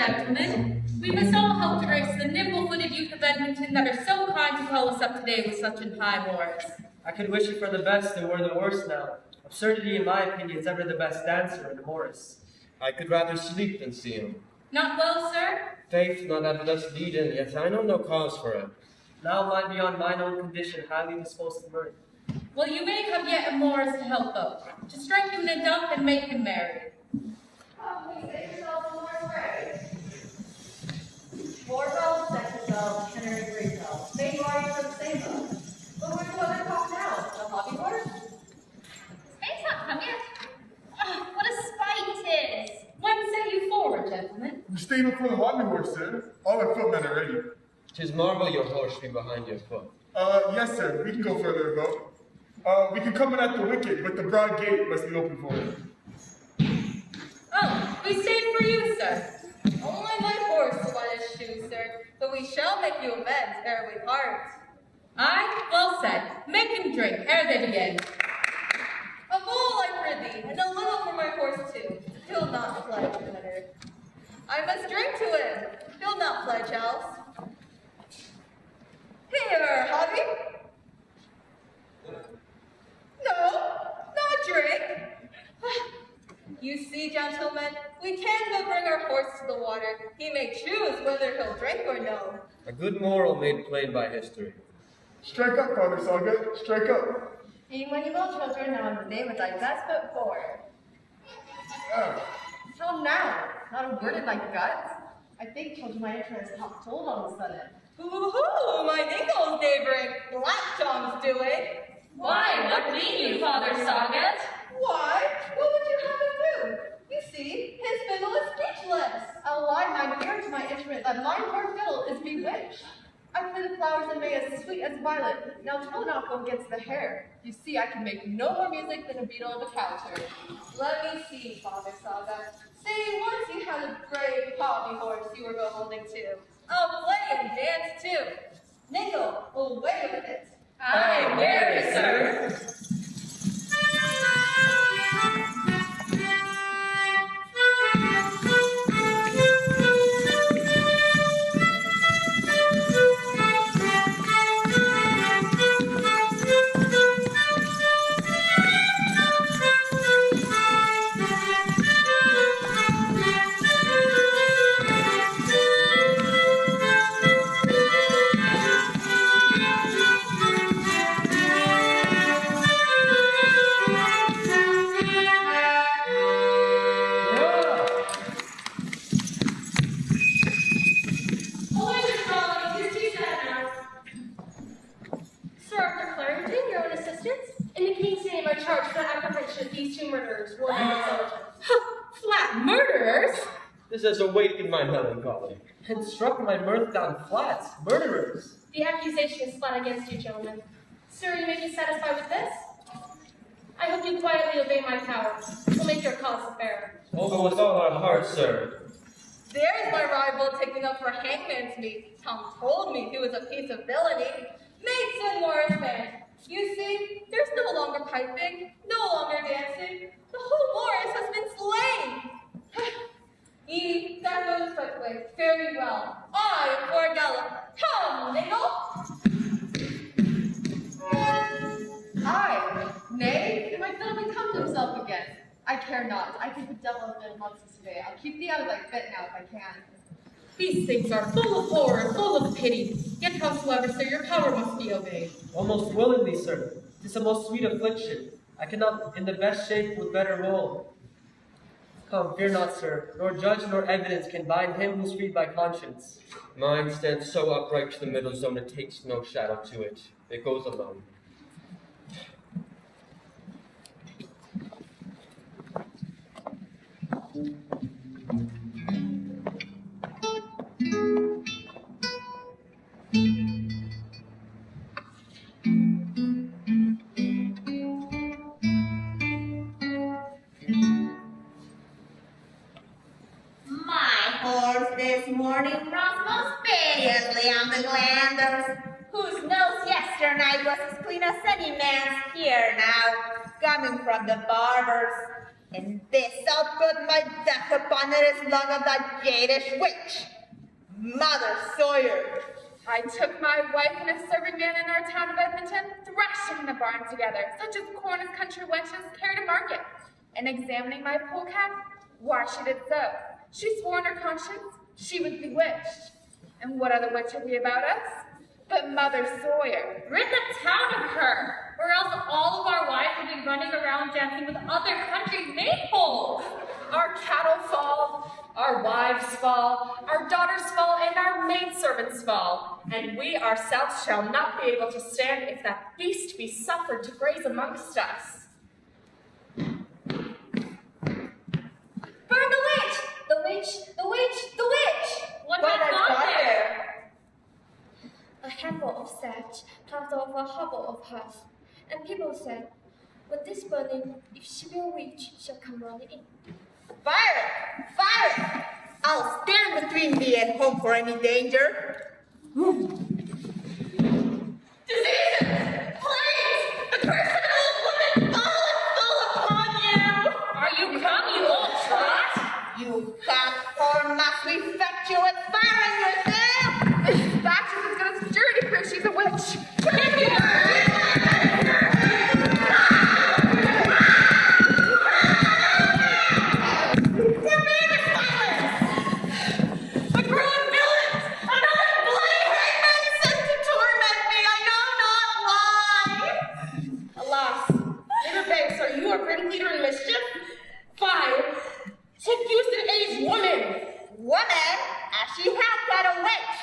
gentlemen. We must all help to grace the nimble-footed youth of Edmonton that are so kind to call us up today with such an high morris. I could wish it for the best and we're the worst now. Absurdity, in my opinion, is ever the best dancer in the morris. I could rather sleep than see him. Not well, sir? Faith not have thus leading, yet I know no cause for it. Now mine beyond mine own condition, highly disposed to mirth. Well, you may have yet a morris to help though, to strike him in a dump and make him merry. Please save yourself some more spray. 4 bells, second bell, tenor and great bell. Maybe why you for the same bell. But where's the other clock now? The hobby horse? Spade's not come yet. Oh, what a spite 'tis. When set you forward, gentlemen? We stay before the hobby horse, sir. All our footmen are ready. 'Tis marvel your horse be behind your foot. Yes, sir. We can go further about. We can come in at the wicket, but the broad gate must be open for it. Oh, we stayed for you, sir. Only my horse will let us shoes, sir. But we shall make you amends ere we part. Aye, well said. Make him drink ere they begin. A bowl, I prithee, and a little for my horse too. He'll not pledge, better. I must drink to him. He'll not pledge else. Here, hobby. No, not drink. You see, gentlemen, we can but bring our horse to the water. He may choose whether he'll drink or no. A good moral made plain by history. Strike up, Father Saga. Strike up. Eat when you will, children, now in the name of thy best foot forward. How now? Not a word in my guts? I think, children, my interest took hold all of a sudden. Ooh, my Nichols daybreak. Black Tom's doing. Why, what mean you, Father Sagat? Why? What would you have him do? You see, his fiddle is speechless. I'll lie mine ear to my instrument that mine poor fiddle is bewitched. I play the flowers in May as sweet as violet. Now twill not go against the hair. You see, I can make no more music than a beetle of a cow turd. Let me see, Father Saga. Say, once you had a gray hobby horse you were holding to. I'll play and dance too. Nickel, away with it. Aye, very, sir. Flat murderers? This has awakened my melancholy. And struck my mirth down flat. Murderers. The accusation is flat against you, gentlemen. Sir, you may be satisfied with this? I hope you quietly obey my power. We'll make your cause fair. Oh, with all our hearts, sir. There's my rival taking up for hangman's meat. Tom told me he was a piece of villainy. Made St. Morris man. You see, there's no longer piping, no longer dancing. The whole Morris has been slain. Ye, that goes quickly. Fare ye well. I am for a gallop. Come, Nigel. Aye, nay, it might fiddle come to himself again. I care not. I think the devil has been amongst us today. I'll keep thee out of thy fit now if I can. These things are full of horror, full of pity. Yet howsoever, sir, your power must be obeyed. Almost willingly, sir. 'Tis a most sweet affliction. I cannot, in the best shape, with better role. Come, fear not, sir. Nor judge nor evidence can bind him who's freed by conscience. Mine stands so upright to the middle zone it takes no shadow to it. It goes alone. This morning crossed most piteously on the glanders, whose nose yesternight was as clean as any man's here now, coming from the barber's. And this I'll put my death upon it as long as that jadish witch, Mother Sawyer. I took my wife and a serving man in our town of Edmonton, thrashing in the barn together, such as corn as country wenches carry to market. And examining my polecat, why she did so. She swore on her conscience she was bewitched. And what other witch are we about us? But Mother Sawyer. Rid the town of her, or else all of our wives will be running around dancing with other country maypoles. Our cattle fall, our wives fall, our daughters fall, and our maidservants fall. And we ourselves shall not be able to stand if that beast be suffered to graze amongst us. Burn the witch! The witch! The witch! The witch! What has gone there? A handful of sage passed over a hovel of hers, and people said, "With this burning, if she be a witch, she'll come running in." Fire! Fire! I'll stand between thee and home for any danger. Diseases! Plagues! The curse of an old woman fall upon you! Are you come, you old trot? You fat whore, must we fetch you with fire in your tail? This Thatcher is gonna security proof she's a witch. Leader in mischief? Fine. Take use an aged woman. Woman? As she has got a witch.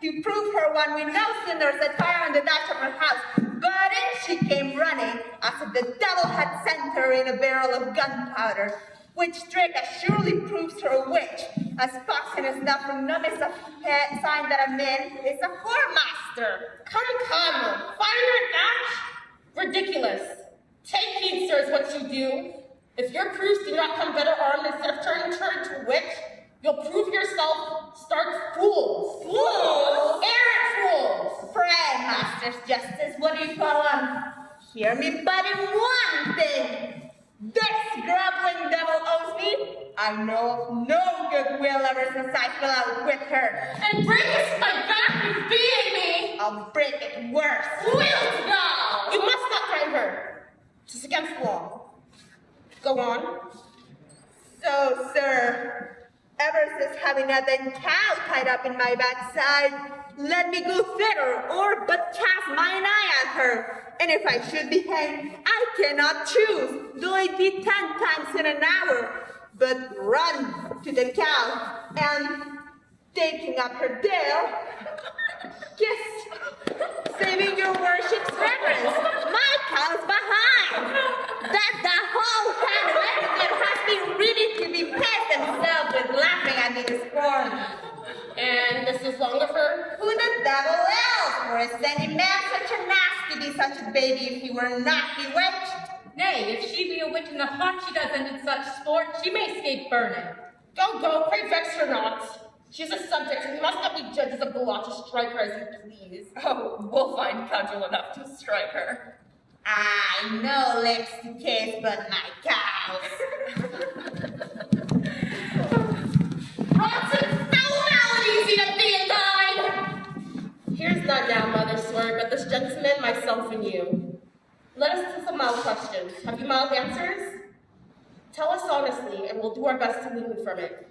To prove her one, we know cinders set fire on the dash of her house. But in she came running, as if the devil had sent her in a barrel of gunpowder. Which trick as surely proves her a witch, as Foxen is not from no miss a sign that a man is a whoremaster. Come, fire your dash? Ridiculous. Take heed, sirs, what you do. If your proofs do not come better armed instead of turning her into a witch, you'll prove yourself stark fools. Fools? Errant fools. Pray, masters justice, what do you call them? Hear me but in one thing. This groveling devil owes me. I know of no goodwill ever since I fell out with her. And breakest my back with being me. I'll break it worse. Wilt thou? You must not try her. 'Tis against the law. Go on. So, sir, ever since having that then cow tied up in my backside, let me go thither or but cast mine eye at her. And if I should be hanged, I cannot choose, though it be 10 times in an hour, but run to the cow and, taking up her tail, kiss, saving your worship's reverence, my cow's behind. That the whole town of Edmonton has been ready to be pissed themselves with laughing at me to scorn. And this is long of her? Who the devil else? For is any man such an ass to be such a baby if he were not bewitched? Nay, if she be a witch in the heart she does end in such sport, she may escape burning. Go, pray vex her not. She's a subject, and you must not be judges of the law to strike her as you please. Oh, we'll find cudgel enough to strike her. I know lips to kiss, but my cows. Rotten foul maladies eat thee and thine! Here's none now, Mother Sawyer, but this gentleman, myself, and you. Let us to some mild questions. Have you mild answers? Tell us honestly, and we'll do our best to wean you from it.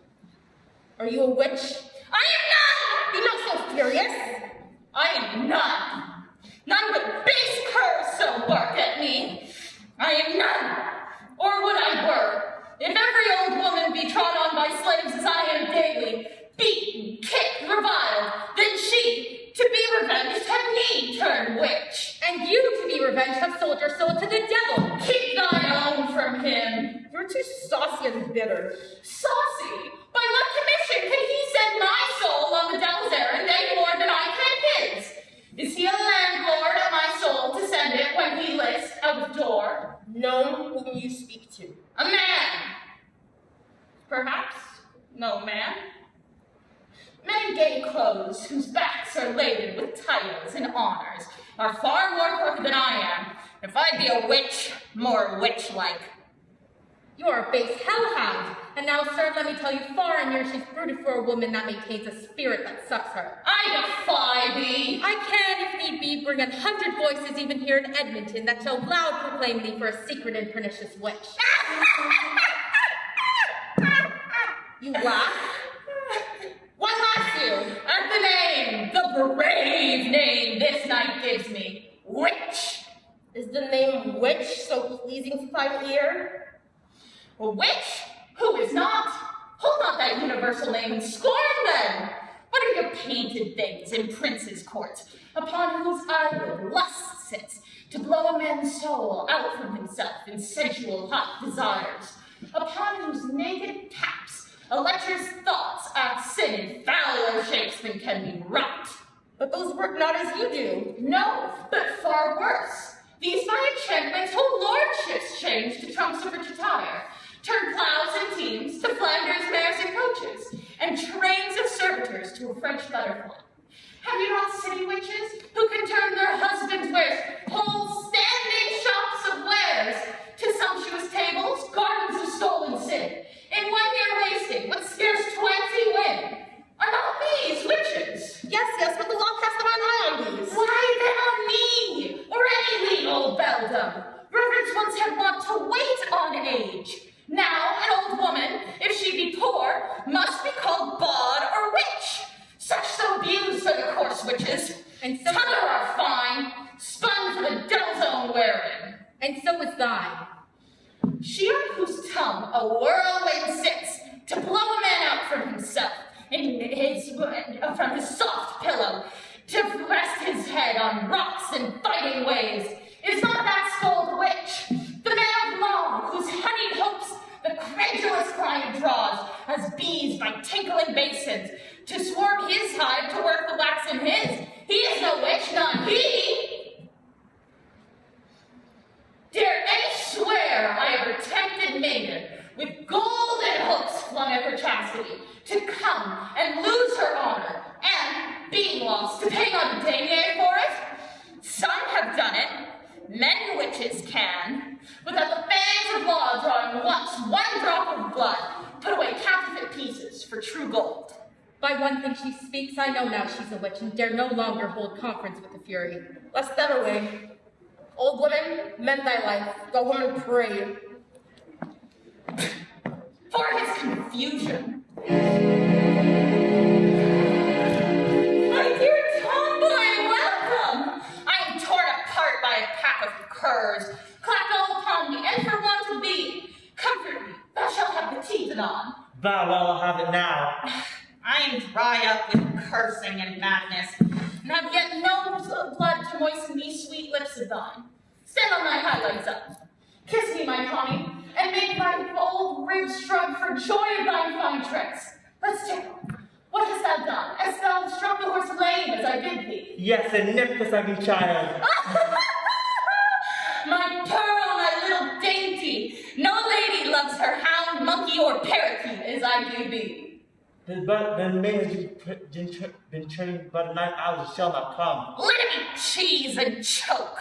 Are you a witch? I am none! Be not so furious. I am none. None but base curs so bark at me. I am none. Or would I were, if every old woman be trod on by slaves as I am daily, beaten, kicked, reviled, then she, to be revenged, had me turn witch. And you, to be revenged, have sold your soul to the devil. Keep thine own from him. You're too saucy and bitter. Saucy? By what commission can he send my soul on the devil's errand any more than I can his? Is he a landlord of my soul to send it when he lists out of door? Know whom you speak to. A man. Perhaps no man. Men in gay clothes, whose backs are laden with titles and honors, are far more crooked than I am. If I be a witch, more witch-like. You are a base hellhound. And now, sir, let me tell you, far and near she's brooded for a woman that maintains a spirit that sucks her. I defy thee. I can, if need be, bring 100 voices even here in Edmonton that shall loud proclaim thee for a secret and pernicious witch. You laugh? What laughs you? At the name, the brave name this night gives me, Witch. Is the name witch so pleasing to thine ear? A witch? Who is not? Hold not that universal name in scorn, then. What are your painted things in prince's court, upon whose eyelid lust sits, to blow a man's soul out from himself in sensual hot desires, upon whose naked taps a lecher's thoughts act sin in fouler shapes than can be right? But those work not as you do. No, but far worse. These by enchantment whole lordships change to trunks of rich attire, turn plows and teams to Flanders mares and coaches, and trains of servitors to a French butterfly. Have you not city witches who can turn their husbands' wares, whole standing shops of wares, to sumptuous tables, gardens of stolen sin, in 1 year wasting with scarce 20 women? Are not these witches? Yes, but the law casts their own eye on these. Why then on me, or any legal beldam? Reverence once had wont to wait on age. Now an old woman, if she be poor, must be called bawd or witch. Such so abused are the coarse witches. And so T'other are fine, spun for the devil's own wearing. And so is thine. She on whose tongue a whirlwind sits, to blow a man out from himself, from his soft pillow, to rest his head on rocks and fighting waves. Is not that scold witch, the man of law, whose honeyed hopes the credulous client draws, as bees by tinkling basins, to swarm his hive to work the wax in his? He is no witch, not he. Dare any swear I ever tempted maiden, with golden hooks flung at her chastity, to come and lose her honor, and, being lost, to pay not a denier for it? Some have done it, men witches can, without the fangs of law drawing once 1 drop of blood, put away counterfeit pieces for true gold. By one thing she speaks, I know now she's a witch and dare no longer hold conference with the fury. Lest that away. Old woman, mend thy life. Go home and pray. For his confusion. My dear tomboy, welcome! I am torn apart by a pack of curs, clapped all upon me, and for want of thee. Comfort me, thou shalt have the teeth anon. Thou will have it now. I am dry up with cursing and madness, and have yet no blood to moisten these sweet lips of thine. Stand on thy highlights up. Kiss me, my Connie, and make thy old ribs shrug for joy of thine fine tricks. Let's tickle. What hast thou done? Hast thou struck the horse lame as I bid thee? Yes, and nipped the second child. My pearl, my little dainty. No lady loves her hound, monkey, or parakeet as I do thee. The maid has been trained but 9 hours, it shall not come. Let me cheese and choke.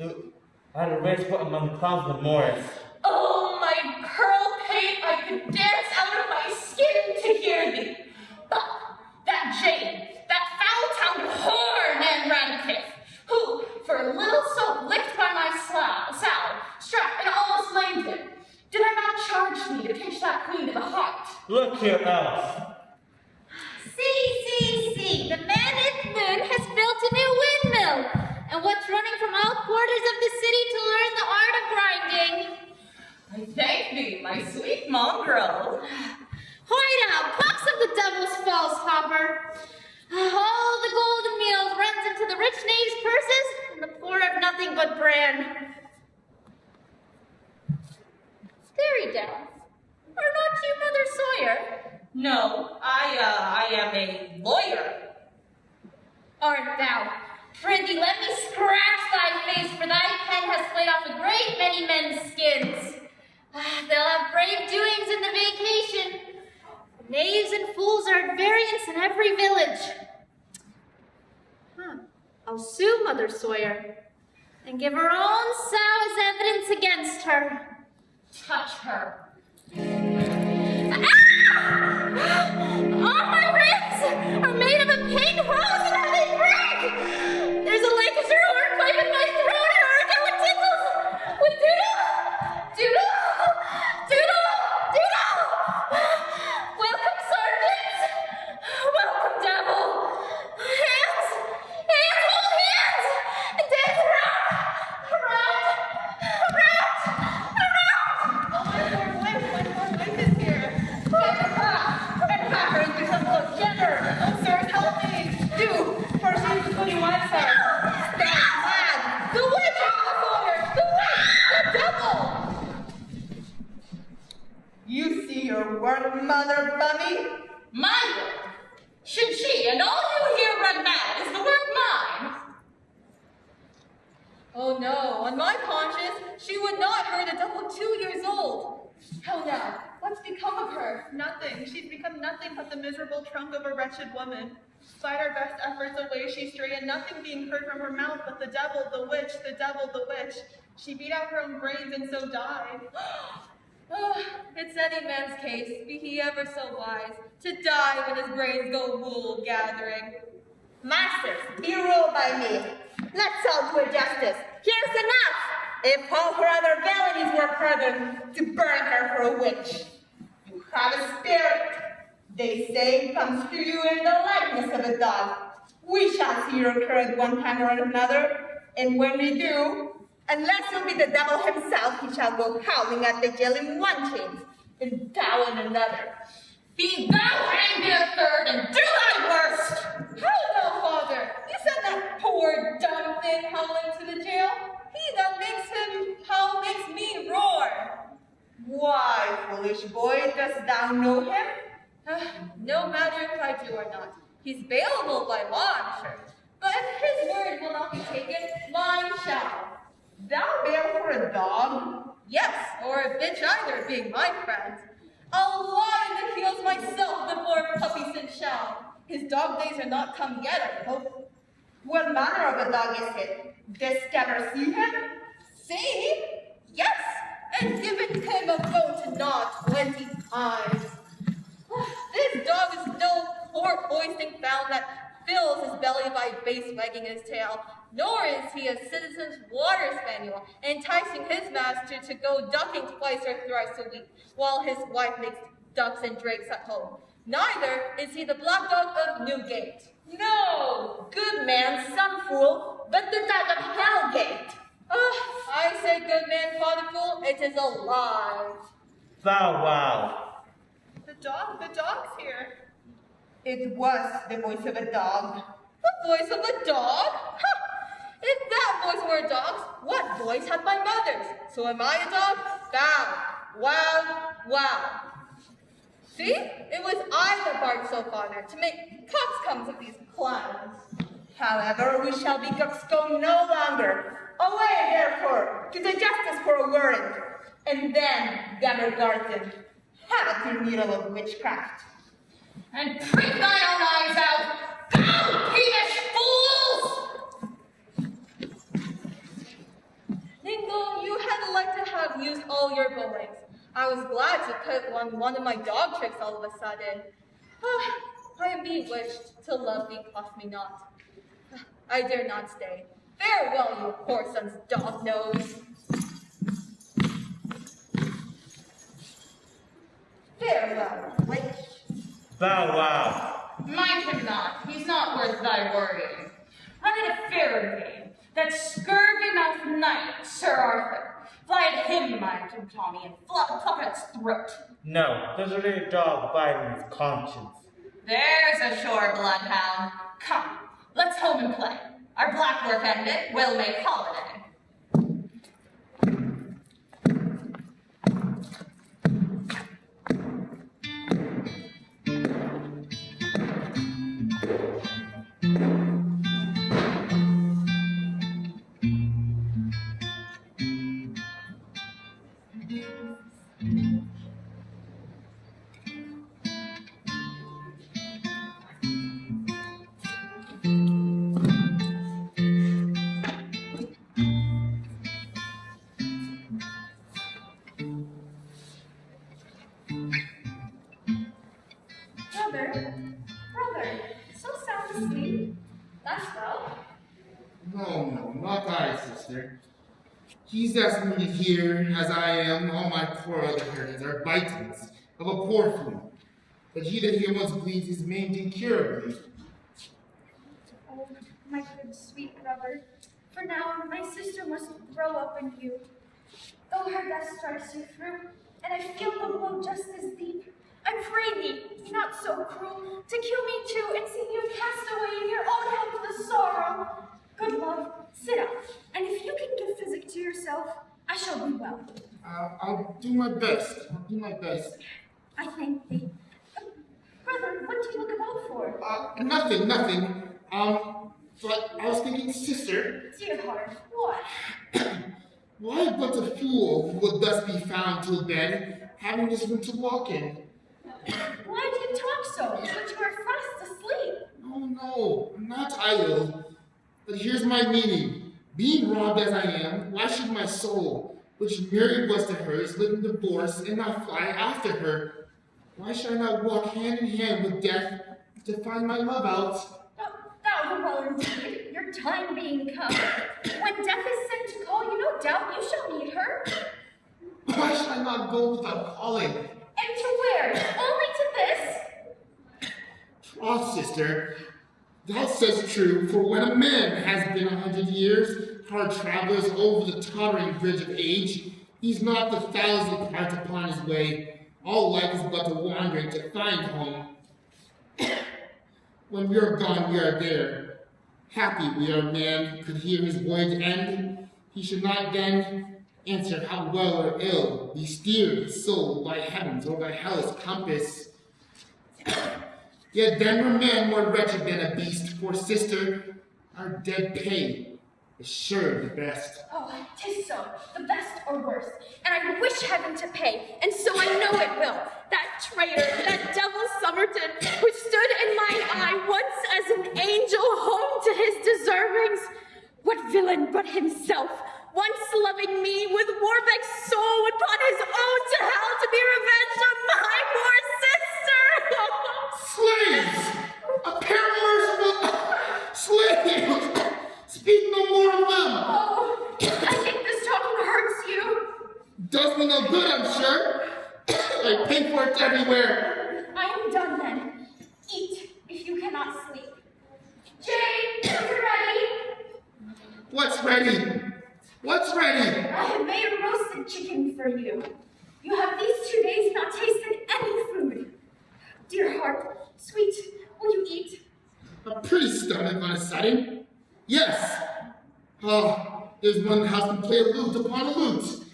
I had a race foot among the clowns of Morris. Oh, my curl paint, I could dance out of my skin to hear thee. But that jade, that foul-tongued whore, Nan Radcliffe, who, for a little soap licked by my sow, struck and almost lamed him, did I not charge thee to pinch that queen to the heart? Look here, Alice. See, the man at noon has built a new windmill, and what's running from all quarters of the city to learn the art of grinding. I thank thee, my sweet mongrel. Hoy now, pox of the devil's false hopper. All the golden meal runs into the rich knaves' purses, and the poor have nothing but bran. Stary down. Are not you Mother Sawyer? No, I am a lawyer. Art thou? Prithee, let me scratch thy face, for thy pen has played off a great many men's skins. They'll have brave doings in the vacation. Knaves and fools are at variance in every village. I'll sue Mother Sawyer and give her own sow as evidence against her. touch her. All my ribs are made of a pink rose and how they break! There's a Lancashire earthquake in my throat and Argyle tickles with doodle! Doodle! Doodle! Doodle! Welcome, serpents! Welcome, devil! Hands! Hands! Hold hands! And dance around! Around! Around! Around! Oh, my poor wife is here. Get her and have her into some little gender. Oh, sirs, help me. Do, for she's the goody wife, sir. Stand mad. The witch of the Sawyer! The witch! The devil! You see your word, Mother Bummy? My word. Should she and all you here run mad is the word mine? Oh no, on my conscience, she would not hurt a devil 2 years old. How now? What's become of her? Nothing. She's become nothing but the miserable trunk of a wretched woman. Despite our best efforts, away she stray, and nothing being heard from her mouth but the devil, the witch, the devil, the witch. She beat out her own brains and so died. Oh, it's any man's case, be he ever so wise, to die when his brains go wool gathering. Masters, be ruled by me. Let's all do it justice. Here's enough. If all her other villanies were further to burn her for a witch. You have a spirit. They say comes to you in the likeness of a dog. We shall see your current one time or another, and when we do, unless it be the devil himself, he shall go howling at the jail in one chain, and thou in another. Be thou hanged in a third and do thy worst! How now, father? You sent that poor dumb thing howling to the jail? He that makes him howl makes me roar. Why, foolish boy, dost thou know him? No matter if I do or not. He's bailable by law, I'm sure. But if his word will not be taken, mine shall. Thou bail for a dog? Yes, or a bitch either, being my friend. I'll lie in the heels myself before puppy sin shall. His dog days are not come yet, I hope. What manner of a dog is it? Didst ever see him? See? Yes, and given him a bone to gnaw 20 times. This dog is no poor foisting fowl that fills his belly by base wagging his tail, nor is he a citizen's water spaniel, enticing his master to go ducking twice or thrice a week, while his wife makes ducks and drakes at home. Neither is he the black dog of Newgate. No, good man, some fool, but the dog of Hellgate. I say good man, father fool, it is a lie. Bow wow. The dog's here. It was the voice of a dog. The voice of a dog? Ha! If that voice were a dog's, what voice had my mother's? So am I a dog? Bow, wow, wow. See? It was I that barked so, father, to make coxcombs of these clowns. However, we shall be coxcomb no longer. Away, therefore, to the justice for a warrant. And then, Gunner Garten, have at your needle of witchcraft. And prick thine own eyes out! Go, peevish fools! Ningle, you had like to have used all your bowlings. I was glad to put one of my dog tricks all of a sudden. I am bewitched till love thee cost me not. I dare not stay. Farewell, you whoreson's dog nose. Farewell, witch. Bow wow. Mind him not, he's not worth thy worrying. Run it a fairer game. That scurvy-mouthed knight, Sir Arthur. Fly at him, my Jim Tommy, and pluck at its throat. No, there's a little dog biting his conscience. There's a sure bloodhound. Come, let's home and play. Our black work ended, we'll make holiday. no, not I, sister. He's as needed here as I am. All my poor other herders are bitings of a poor flea. But he that here once bleeds is maimed incurably. Oh, my good sweet brother, for now my sister must grow up in you. Though her death strikes you through, and I feel the blow just as deep, I pray thee, be not so cruel, to kill me too, and see you cast away in your own helpless sorrow. Good love, sit up, and if you can give physic to yourself, I shall be well. I'll do my best. I'll do my best. I thank thee. Brother, what do you look about for? Nothing. But I was thinking, sister. Dear heart, what? Why but a fool would thus be found till then, having this room to walk in? Why do you talk so? But you are fast asleep. No, I'm not idle. But here's my meaning. Being robbed as I am, why should my soul, which married was to hers, live in divorce and not fly after her? Why should I not walk hand in hand with death to find my love out? Thou were well indeed, your time being come. When death is sent to call you, no doubt you shall meet her. Why should I not go without calling? And to where? Only to this? Troth, sister, thou says true, for when a man has been 100 years, hard travelers over the tottering bridge of age, he's not the 1,000th part upon his way. All life is but a wandering to find home. When we are gone, we are there. Happy we are man could hear his voyage end. He should not then answer how well or ill be steered his soul by heavens or by hell's compass. Yet then were man more wretched than a beast, for sister, our dead pay is sure the best. Oh, 'tis so, the best or worst, and I wish heaven to pay, and so I know it will. That traitor, that devil Somerton, who stood in mine eye once as an angel home to his deservings, what villain but himself, once loving me with Warbeck's soul, would put his own to hell to be revenged on my poor sister? Slaves! A pair of merciful slaves! Speak no more of them! Oh, I think this talking hurts you. Does me no good, I'm sure. I pay for it everywhere. I am done then. Eat, if you cannot sleep. Jane, is it ready? What's ready? What's ready? I have made a roasted chicken for you. You have these 2 days not tasted any food. Dear heart, sweet, will you eat? A pretty stomach on a sudden. Yes. There's one house can play a lute upon a lute.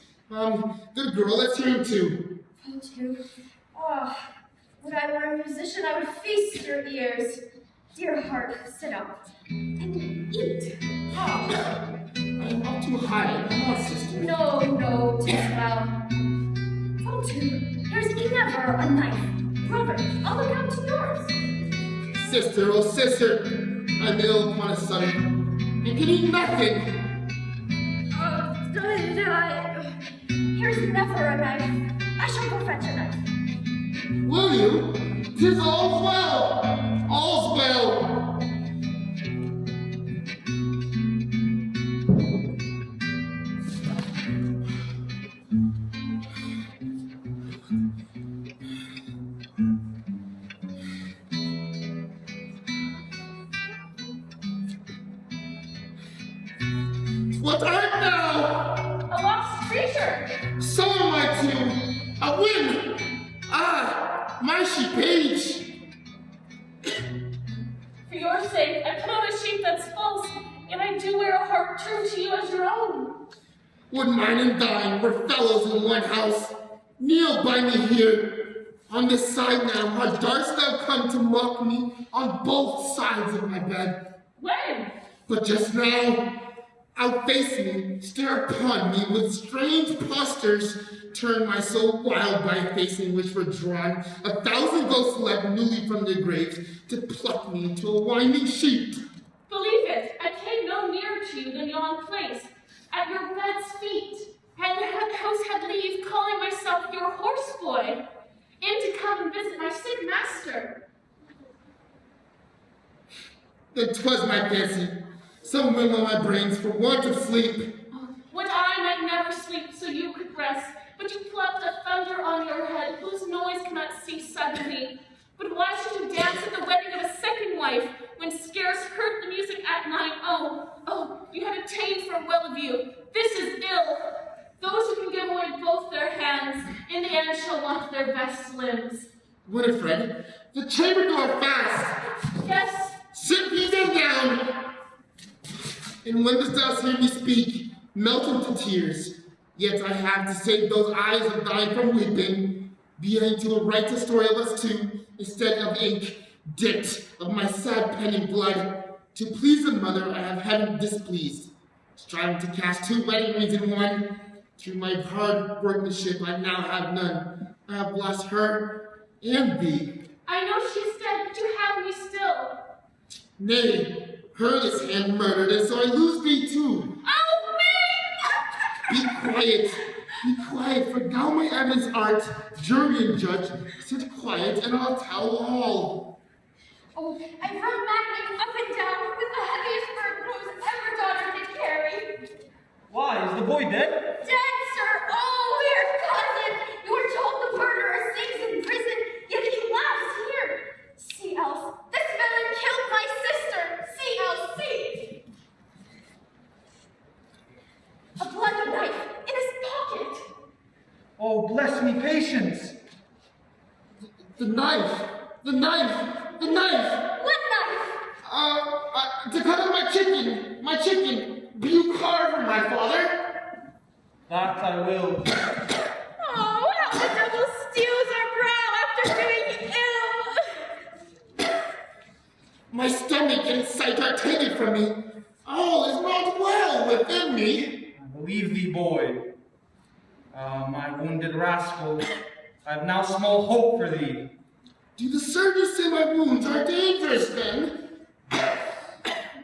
Good girl, let's hear him too. Me too. Would I were a musician, I would feast your ears. Dear heart, sit up and eat. I'm not too high. Come on, sister. No, 'tis well. Fall to, there's never a knife. Brother, I'll look out to yours. Sister, oh sister, I'm ill upon a sudden, and can eat nothing. Here's never a knife. I shall go fetch a knife. Will you? 'Tis all's well. All's well. What art thou? A lost creature. So am I too. A whim. My sheep page. For your sake, I put on a sheep that's false, and I do wear a heart true to you as your own. Would mine and thine were fellows in one house. Kneel by me here. On this side now, how darst thou come to mock me on both sides of my bed? When? But just now, outface me, stare upon me with strange postures, turn my soul wild by a face in which were drawn 1,000 ghosts left newly from their graves to pluck me into a winding sheet. Believe it, I came no nearer to you than yon place, at your bed's feet, and the house had leave, calling myself your horseboy, in to come and visit my sick master. Then 'twas my fancy. Some wind on my brains for want of sleep. Would I might never sleep so you could rest, but you plucked a thunder on your head, whose noise cannot cease suddenly. But why should you dance at the wedding of a second wife, when scarce heard the music at mine own? Oh, you have attained farewell of you. This is ill. Those who can give away both their hands, in the end shall want their best limbs. Winifred, the chamber door fast. Yes. Sit me down. And when dost thou hear me speak, melt into tears. Yet I have to save those eyes of thine from weeping, being to write the story of us two, instead of ink, dipped of my sad pen in blood. To please a mother I have heaven displeased, striving to cast 2 wedding rings in one. Through my hard workmanship I now have none. I have lost her and thee. I know she's dead, but you have me still. Nay, her is hand murdered, and so I lose thee too. Oh, me! Be quiet, for thou my evidence art, jury and judge. Sit quiet, and I'll tell all. Oh, I've run maddening up and down with the heaviest burden whose ever daughter did carry. Why, is the boy dead? Dead, sir! Oh, your cousin! You were told the murderer sings in prison, yet he laughs here. See else, this villain killed my sister. See else, see! A bloody knife in his pocket. Oh, bless me, patience. The knife! The knife! The knife! What knife? To cut up my chicken. Will you carve my father? That I will. Oh, how the devil steals our brow after being ill! My stomach and sight are taken from me. All is not well within me. I believe thee, boy. My wounded rascal, I have now small hope for thee. Do the surgeons say my wounds are dangerous, then?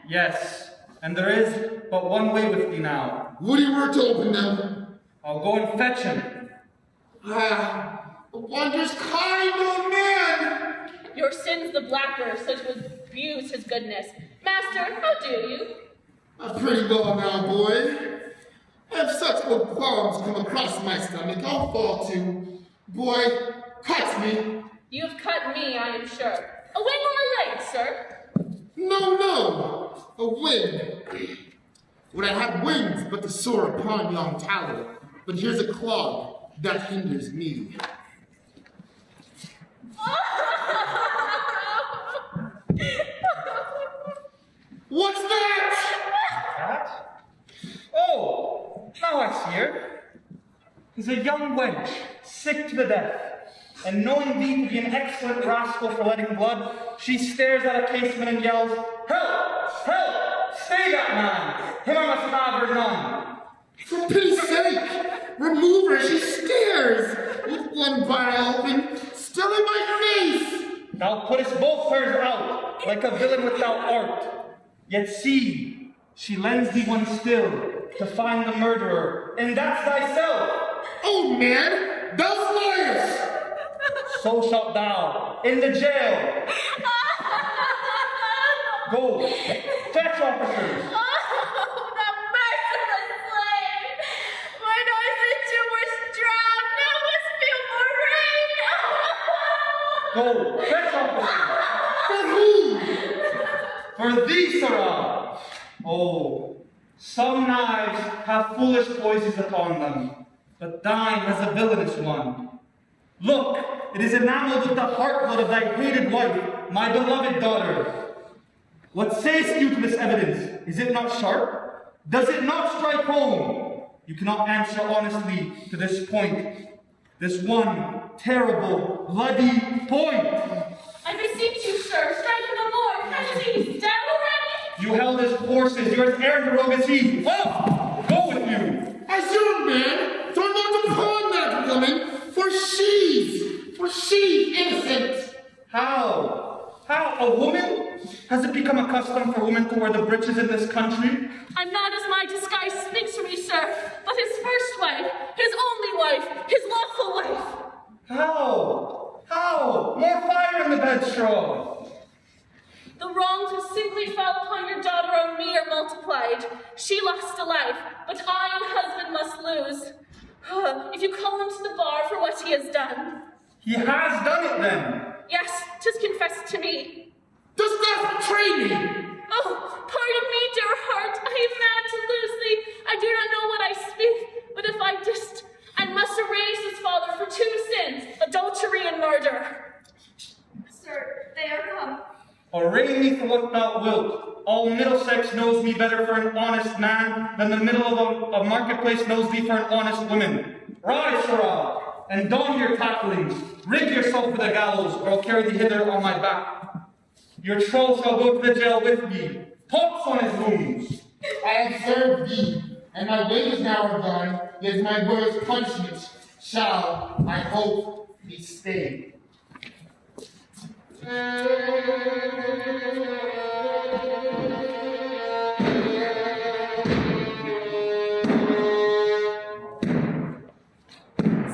Yes, and there is but one way with thee now. Would he were to open them? I'll go and fetch him. The wondrous kind old man! Your sin's the blacker, so to abuse his goodness. Master, how do you? I'm pretty well now, boy. I have such old qualms come across my stomach, I'll fall to. Boy, cut me. You've cut me, I am sure. A wing or a leg, sir? No, a wing. Would I have wings but to soar upon yon tower? But here's a clog that hinders me. What's that? That? Oh, now I see her. 'Tis a young wench, sick to the death, and knowing thee to be an excellent rascal for letting blood, she stares at a casement and yells, "Help! Help! Stay that man! Him I must have or none!" For pity's sake, remove her, she stares, with one bar open, still in my face. Thou puttest both hers out, like a villain without art. Yet see, she lends thee one still, to find the murderer, and that's thyself. Oh man, those liars! So shalt thou, in the jail. Go, fetch officers. Oh, the merciless slave! Mine innocent two were drowned, now must feel more rain! Go, fetch officers. For whom? For thee, sirrah. Oh, some knives have foolish poisons upon them, but thine has a villainous one. Look, it is enameled with the heartblood of thy hated wife, my beloved daughter. What sayest you to this evidence? Is it not sharp? Does it not strike home? You cannot answer honestly to this point. This one terrible, bloody point. I beseech you, sir, strike him no more. Can't you see he's dead already? You held his horses, you're as errant rogue as he. Off! Go with you! As you, man, throw not upon that woman, for she's innocent. How? How? A woman? Has it become a custom for women to wear the breeches in this country? I'm not as my disguise speaks for me, sir, but his first wife, his only wife, his lawful wife. How? How? More fire in the bedstraw. The wrongs which simply fell upon your daughter on me are multiplied. She lost a life, but I and husband must lose. If you call him to the bar for what he has done. He has done it then. Yes, 'tis confessed to me. Dost thou betray me? Oh, pardon me, dear heart. I am mad to lose thee. I do not know what I speak, but if I dist, I must erase his father for 2 sins, adultery and murder. Sir, they are come. Array me for what thou wilt. All Middlesex knows me better for an honest man than the middle of a marketplace knows thee for an honest woman. Rise, sirrah, and don your tacklings. Rig yourself for the gallows, or I'll carry thee hither on my back. Your troll shall go to the jail with me. Pox on his wounds. I have served thee, and my wages now are gone, yet my word's punishment shall, I hope, be stayed.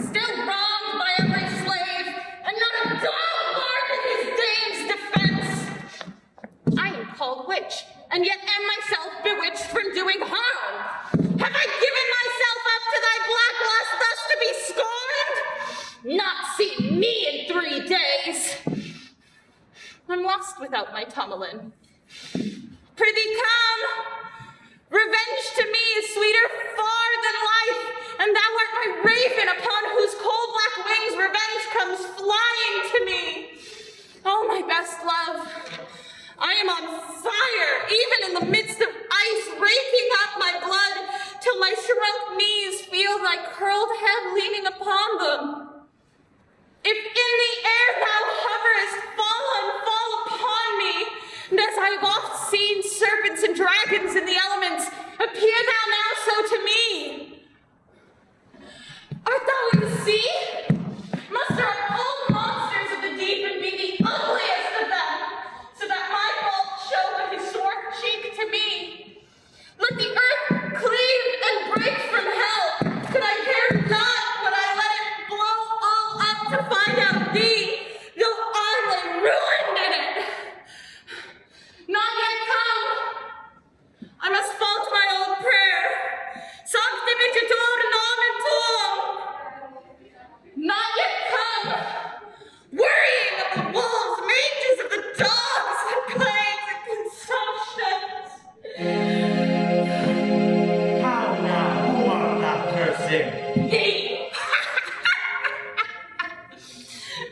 Still wronged by every slave, and not a dog barked in his dame's defense. I am called witch, and yet am myself bewitched from doing harm. Have I given myself up to thy black lust thus to be scorned? Not see me in 3 days. I'm lost without my Tomlin. Prithee come. Revenge to me is sweeter far than life, and thou art my raven upon whose coal-black wings revenge comes flying to me. Oh, my best love, I am on fire, even in the midst of ice, raking up my blood, till my shrunk knees feel thy curled head leaning upon them. If in the air thou hoverest, fall upon me, and as I have oft seen serpents and dragons in the elements, appear thou now so to me. Art thou in the sea? Muster up all the monsters of the deep and be the ugliest of them, so that my bulk show but his short cheek to me. Let the earth cleave and break from hell, but I care not when I let it blow all up to find out thee, though I lay ruined in it. Not yet come. I must fall to my old prayer. Sancte Vigitor nomen tuum. Not yet come. Worrying of the wolves, mages of the dogs, and plagues and consumptions. How now? Who art thou cursing? Thee.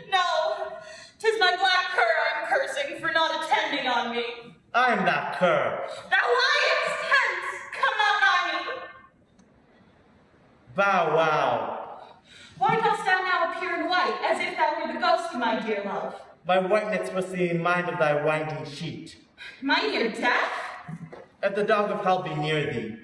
No, 'tis my black cur I'm cursing for not attending on me. I am that cur. Thou liest hence, come not nigh me. Bow wow. Why dost thou now appear in white, as if thou were the ghost of my dear love? My whiteness was the mind of thy winding sheet. My dear death? Let the dog of hell be near thee.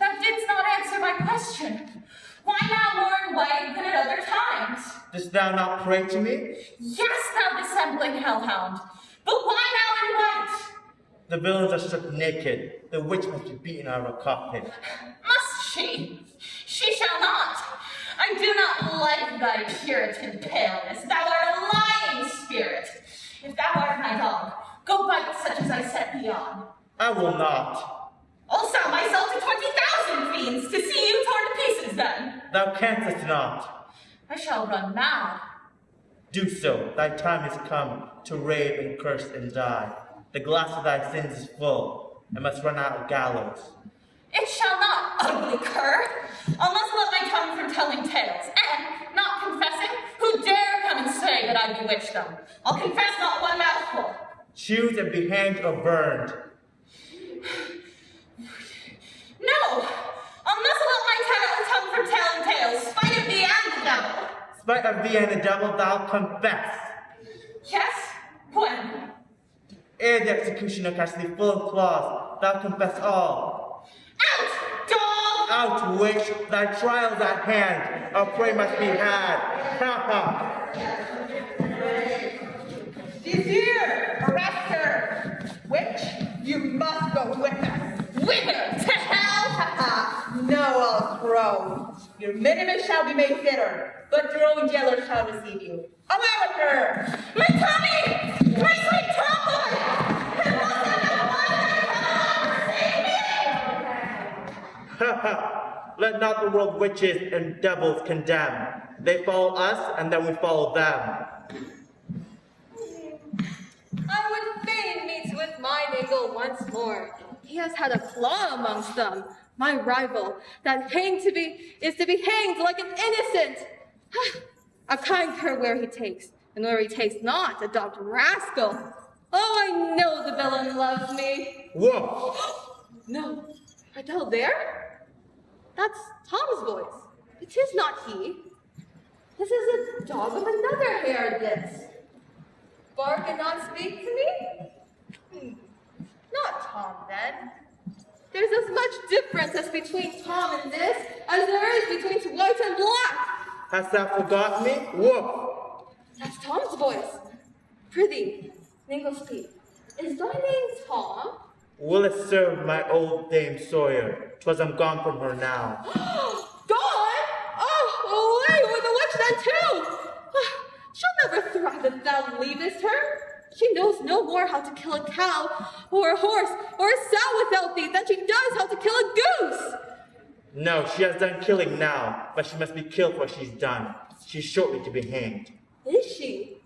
Thou didst not answer my question. Why now more in white than at other times? Dost thou not pray to me? Yes, thou dissembling hellhound, but why now in white? The villains are stripped naked. The witch must be beaten out of a coffin. Must she? She shall not. I do not like thy Puritan paleness. Thou art a lying spirit. If thou art my dog, go bite such as I set thee on. I will not. I'll sell myself to 20,000 fiends to see you torn to pieces then. Thou canst not. I shall run mad. Do so. Thy time is come to rave and curse and die. The glass of thy sins is full, and must run out of gallows. It shall not, ugly cur. I must let my tongue from telling tales, and, not confessing, who dare come and say that I bewitched them? I'll confess not one mouthful. Choose and be hanged or burned. No! I must let my tongue from telling tales, spite of thee and the devil. Spite of thee and the devil, thou confess. Yes? When? Ere the executioner catch thee full of claws, thou confess all. Out, dog! Out, witch! Thy trial's at hand. Our prey must be had. Ha ha! Desir, arrest her. Witch, you must go with us. Whither? To hell? No, I'll crow. Your minimum shall be made fitter, but your own jailer shall receive you. Away with her! My Tommy! My sweet Tomboy! And must I not find thy come? Save me! Let not the world witches and devils condemn. They follow us, and then we follow them. I would fain meet with mine eagle once more. He has had a claw amongst them, my rival, that is to be hanged like an innocent. A kind cur where he takes, and where he takes not, a dogged rascal. Oh, I know the villain loves me. Whoa! No, art thou there? That's Tom's voice. It is not he. This is a dog of another hairedness. Bark and not speak to me? Not Tom, then. There's as much difference as between Tom and this as there is between white and black. Hast thou forgot me? Woof! That's Tom's voice. Prithee, mingle speak. Is thy name Tom? Will it serve my old Dame Sawyer? 'Twas I'm gone from her now. Gone? Oh, away with the witch then too! She'll never thrive if thou leavest her. She knows no more how to kill a cow, or a horse, or a sow without thee than she does how to kill a goose. No, she has done killing now, but she must be killed for she's done. She's shortly to be hanged. Is she?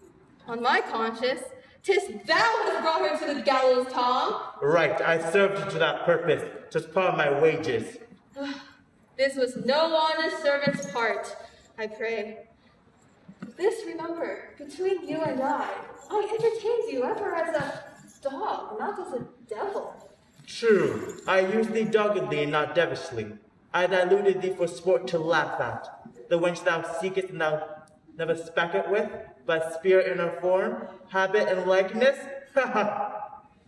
On my conscience, 'tis thou hast brought her to the gallows, Tom. Right, I served her to that purpose. 'Twas part of my wages. This was no honest servant's part, I pray. This remember, between you and I entertained you ever as a dog, not as a devil. True, I used thee doggedly and not devishly. I deluded thee for sport to laugh at. The wench thou seekest and thou never speck it with, but spirit in her form, habit and likeness? Ha ha!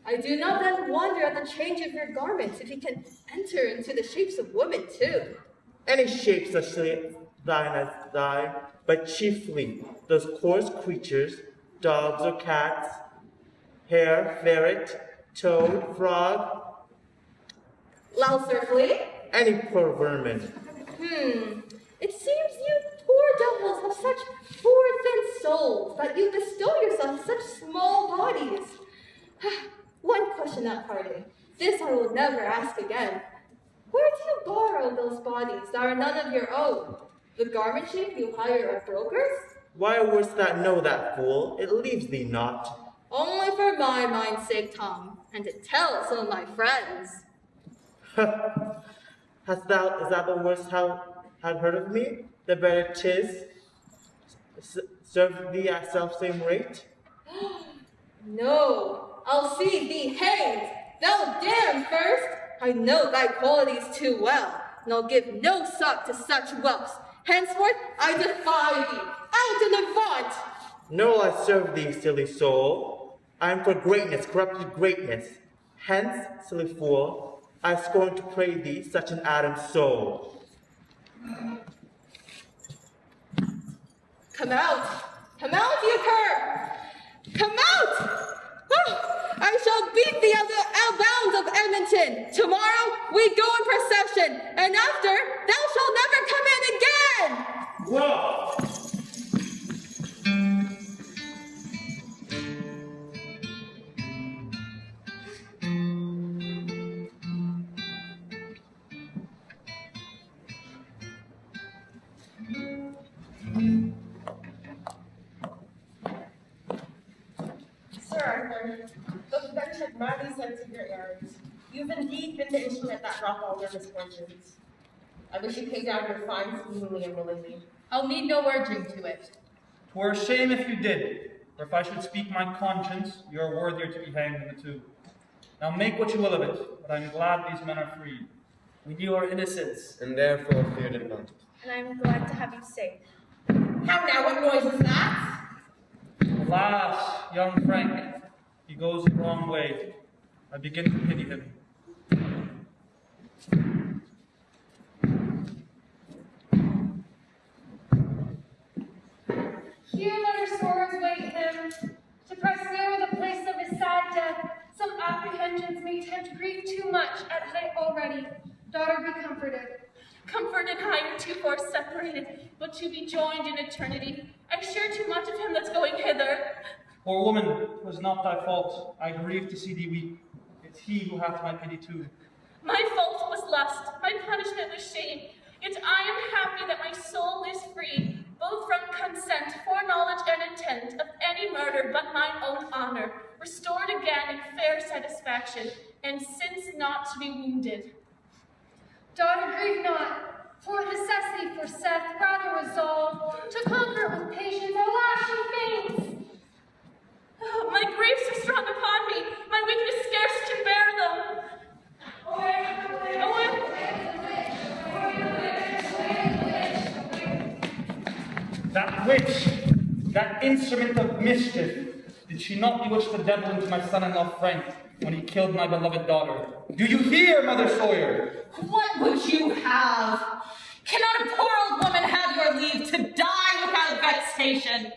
I do not then wonder at the change of your garments, if he can enter into the shapes of women too. Any shape such thine as thine, but chiefly those coarse creatures, dogs or cats, hare, ferret, toad, frog, Louse or flea? any poor vermin. It seems you poor devils have such poor thin souls that you bestow yourselves such small bodies. One question at parting. This I will never ask again. Where do you borrow those bodies that are none of your own? The garment shape you hire of brokers? Why wouldst thou know that, fool? It leaves thee not. Only for my mind's sake, Tom, and to tell some of my friends. Is that the worst thou had heard of me? The better 'tis serve thee at self-same rate? No, I'll see thee hanged. Thou damn first. I know thy qualities too well, and I'll give no suck to such whelps. Henceforth, I defy thee. Out and avant! No, I serve thee, silly soul. I am for greatness, corrupted greatness. Hence, silly fool, I scorn to pray thee such an Adam's soul. Come out, you cur! Come out! I shall beat thee out the bounds of Edmonton. Tomorrow we go in procession, and after thou shalt never come in again. Whoa! Sir Arthur, the bench had madly sent to your errands. You've indeed been the instrument that brought all their misfortunes. I wish you paid down your fines willingly and willingly. I'll need no urging to it. 'Twere a shame if you did, for if I should speak my conscience, you are worthier to be hanged than the two. Now make what you will of it, but I am glad these men are freed. We knew our innocence. And therefore feared it not. And I'm glad to have you safe. How now, what noise is that? Alas, young Frank, he goes the wrong way. I begin to pity him. Here let our sorrows wait him, to press nearer the place of his sad death. Some apprehensions may tempt grief too much at height already. Daughter, be comforted. Comforted I am too far separated, but to be joined in eternity. I share too much of him that's going hither. Poor woman, 'twas not thy fault. I grieve to see thee weep. It's he who hath my pity too. My fault was lust, my punishment with shame. Yet I am happy that my soul is free, both from consent, foreknowledge, and intent of any murder but mine own honor, restored again in fair satisfaction, and since not to be wounded. Daughter, grieve not, for necessity for Seth rather resolved to conquer it with patience, alas, she faints. Oh, my griefs are strong upon me, my weakness scarce can bear them. That witch, that instrument of mischief, did she not bewitch the devil into my son-in-law Frank when he killed my beloved daughter? Do you hear, Mother Sawyer? What would you have? Cannot a poor old woman have your leave to die without vexation?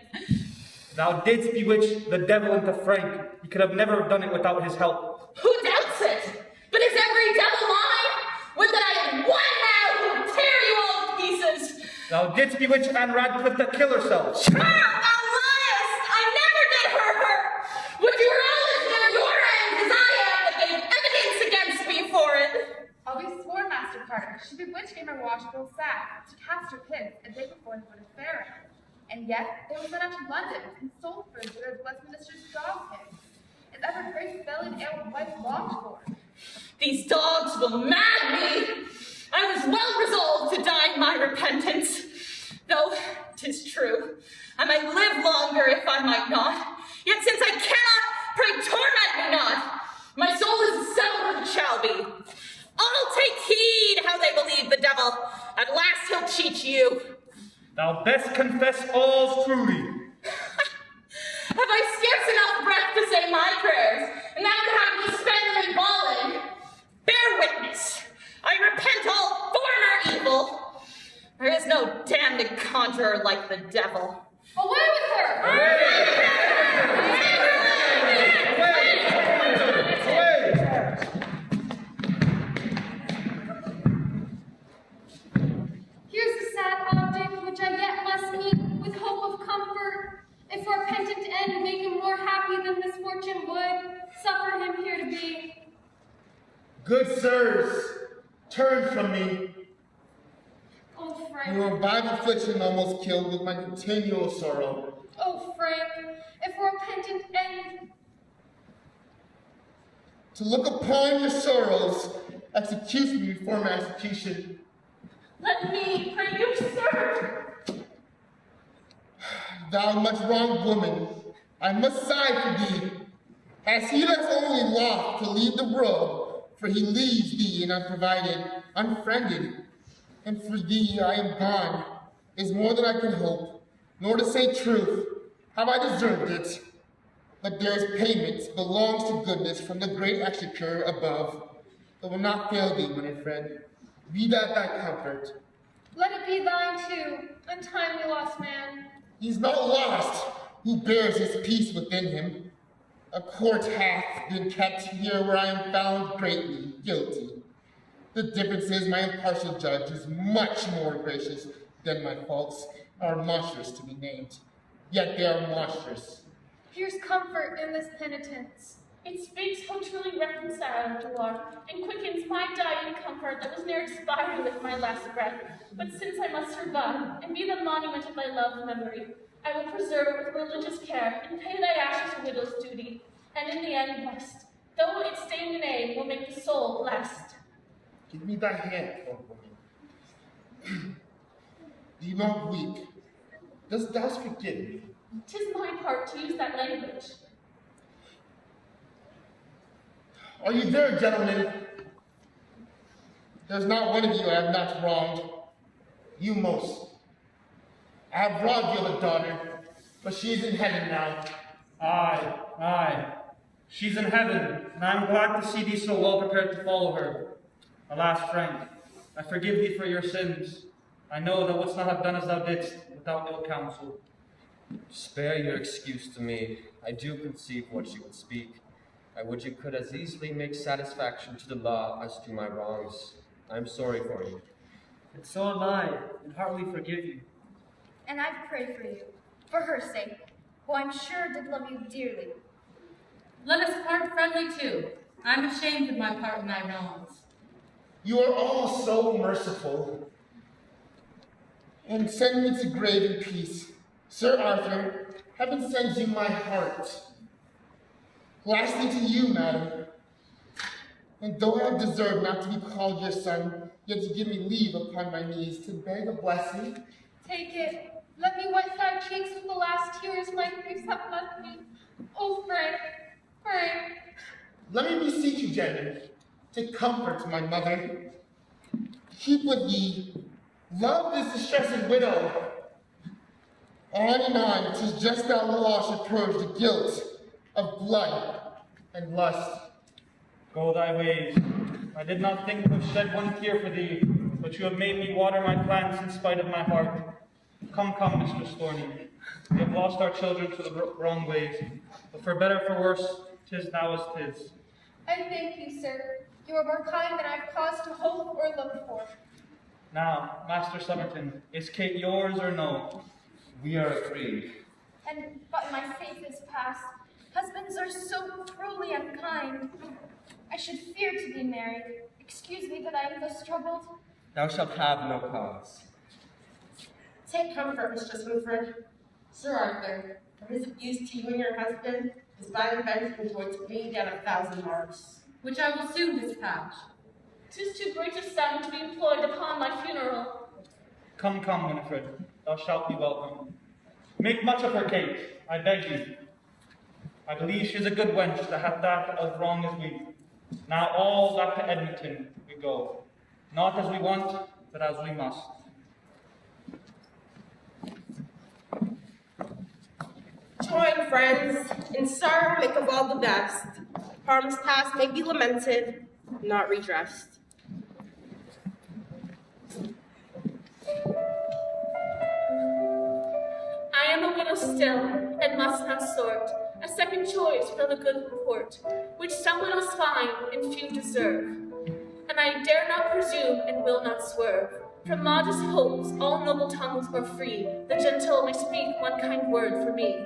Thou didst bewitch the devil into Frank. You could have never done it without his help. Who doubts it? But is every devil mine? Would that I had one now who'd tear you all to pieces! Thou didst bewitch Anne Radcliffe to kill herself. Sure, thou liest! I never did hurt her! Would you were all as near your end as I am that gave evidence against me for it? I'll be sworn, Master Carter. She bewitched me my washable sack to cast her pins a day before the Wood of Fair. And yet, they were sent out to London and sold for as good as Westminster's dog pins. As ever great bellied ale wife longed for. These dogs will mad me! I was well resolved to die in my repentance. Though, 'tis true, I might live longer if I might not. Yet since I cannot, pray torment me not. My soul is settled as it shall be. All take heed how they believe the devil. At last he'll cheat you. Thou best confess all truly. Have I scarce enough breath to say my prayers, and now to have me spend them in bawling? Bear witness, I repent all former evil. There is no damned conjurer like the devil. Away with her! Here's a sad object which I yet must meet with hope of comfort. If for repentant end make him more happy than misfortune would, suffer him here to be. Good sirs, turn from me. Oh, Frank. Your revive affliction almost killed with my continual sorrow. Oh, Frank, if for repentant end. To look upon your sorrows executes me before my execution. Let me pray you, sir. Thou much wronged woman, I must sigh for thee, as he that's only loth to leave the world, for he leaves thee and unprovided, unfriended, and for thee I am gone, is more than I can hope, nor to say truth, have I deserved it. But there is payment belongs to goodness from the great exchequer above, that will not fail thee, my friend. Be that thy comfort. Let it be thine too, untimely lost man. He's not lost, who bears his peace within him. A court hath been kept here where I am found greatly guilty. The difference is my impartial judge is much more gracious than my faults are monstrous to be named. Yet they are monstrous. Here's comfort in this penitence. It speaks how truly reconciled you are, and quickens my dying comfort that was near expiring with my last breath. But since I must survive, and be the monument of thy loved memory, I will preserve it with religious care, and pay thy ashes a widow's duty, and in the end blessed, though its stained name will make the soul blessed. Give me thy hand, poor woman. Do not weep. Dost thou forgive me? 'Tis my part to use that language. Are you there, gentlemen? There's not one of you I have not wronged. You most. I have robbed you of a daughter, but she is in heaven now. Aye, aye. She's in heaven, and I'm glad to see thee so well prepared to follow her. Alas, Frank, I forgive thee for your sins. I know thou wouldst not have done as thou didst without ill counsel. Spare your excuse to me. I do conceive what you would speak. I would you could as easily make satisfaction to the law as to my wrongs. I am sorry for you. And so am I, and heartily forgive you. And I pray for you, for her sake, who I'm sure did love you dearly. Let us part friendly too. I'm ashamed of my part in thy wrongs. You are all so merciful. And send me to grave in peace. Sir Arthur, heaven sends you my heart. Lastly to you, madam. And though I have deserved not to be called your son, yet you give me leave upon my knees to beg a blessing. Take it. Let me wet thy cheeks with the last tears my griefs have left me. Oh, Frank, Frank. Let me beseech you, Jenny, to comfort my mother. Keep with ye. Love this distressed widow. On and on, 'tis just that law should purge the guilt of blood and lust. Go thy ways. I did not think to have shed one tear for thee, but you have made me water my plants in spite of my heart. Come, come, Mistress Thorny. We have lost our children to the wrong ways, but for better for worse, 'tis now as 'tis. I thank you, sir. You are more kind than I've cause to hope or look for. Now, Master Summerton, is Kate yours or no? We are agreed. But my faith is past. Husbands are so cruelly unkind. I should fear to be married. Excuse me that I am thus troubled. Thou shalt have no cause. Take comfort, Mistress Winfred. Sir Arthur, for his abuse to you and your husband, his violent vengeance going to pay down 1,000 marks, which I will soon dispatch. 'Tis too great a sum to be employed upon my funeral. Come, come, Winifred, thou shalt be welcome. Make much of her, Kate, I beg you. I believe she is a good wench that hath that as wrong as we. Now all back to Edmonton we go, not as we want, but as we must. Join, friends, in sorrow make of all the best. Harms past may be lamented, not redressed. I am a widow still, and must not sort a second choice for the good report, which some widows find and few deserve. And I dare not presume and will not swerve. From modest hopes all noble tongues are free, the gentle may speak one kind word for me.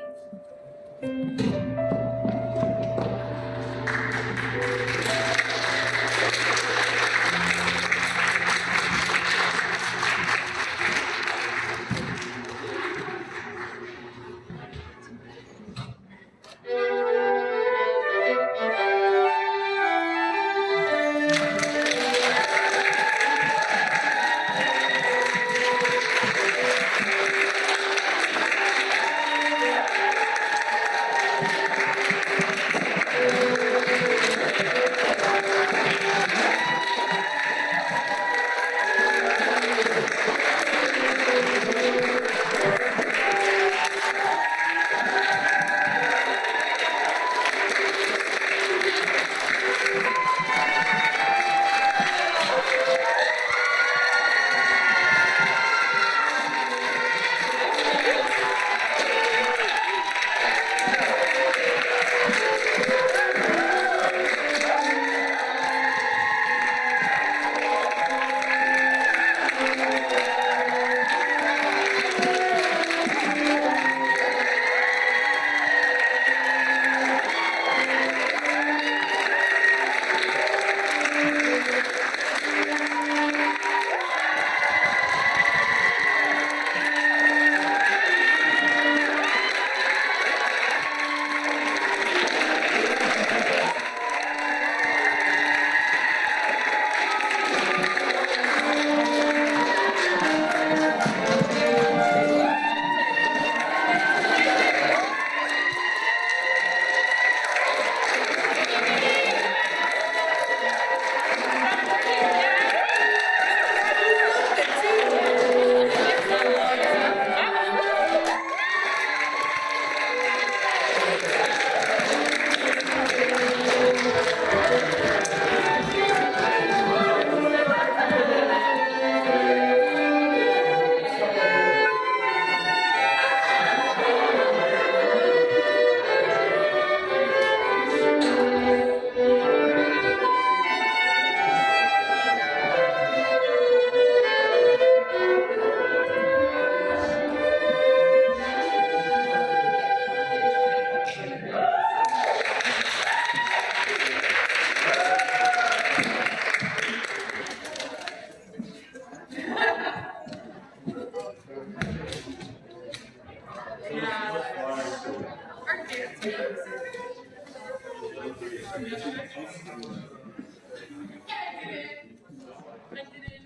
I did it.